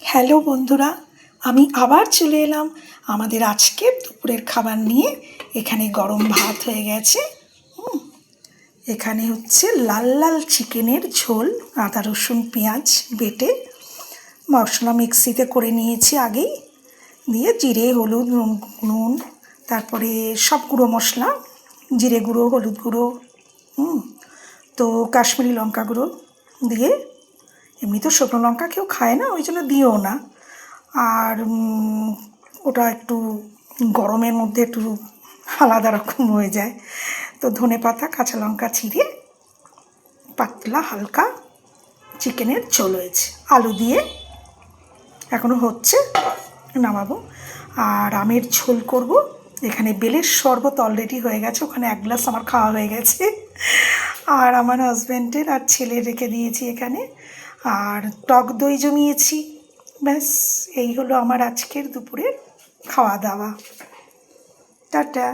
Hello বন্ধুরা, আমি আবার চলে এলাম আমাদের আজকের দুপুরের খাবার নিয়ে। এখানে গরম ভাত হয়ে গেছে। এখানে হচ্ছে লাল লাল চিকেনের ঝোল, আদা রসুন পেঁয়াজ বেটে মশলা মিক্সিতে করে নিয়েছি আগেই, দিয়ে জিরে হলুদ নুন তারপরে সব গুঁড়ো মশলা, জিরে গুঁড়ো হলুদ গুঁড়ো তো কাশ্মীরি লঙ্কা গুঁড়ো দিয়ে, এমনি তো শুকনো লঙ্কা কেউ খায় না, ওই জন্য দিও না। আর ওটা একটু গরমের মধ্যে একটু আলাদা রকম হয়ে যায়। তো ধনে পাতা কাঁচা লঙ্কা চিড়ে পাতলা হালকা চিকেনের ঝোল হয়েছে, আলু দিয়ে এখনও হচ্ছে, নামাবো। আর আমের ঝোল করব। এখানে বেলের শরবত অলরেডি হয়ে গেছে, ওখানে 1 গ্লাস আমার খাওয়া হয়ে গেছে। আর আমার হাজব্যান্ডের আর ছেলের রেখে দিয়েছি এখানে। আর টক দই জমিয়েছি। ব্যাস, এই হলো আমার আজকের দুপুরের খাওয়া দাওয়া। টাটা।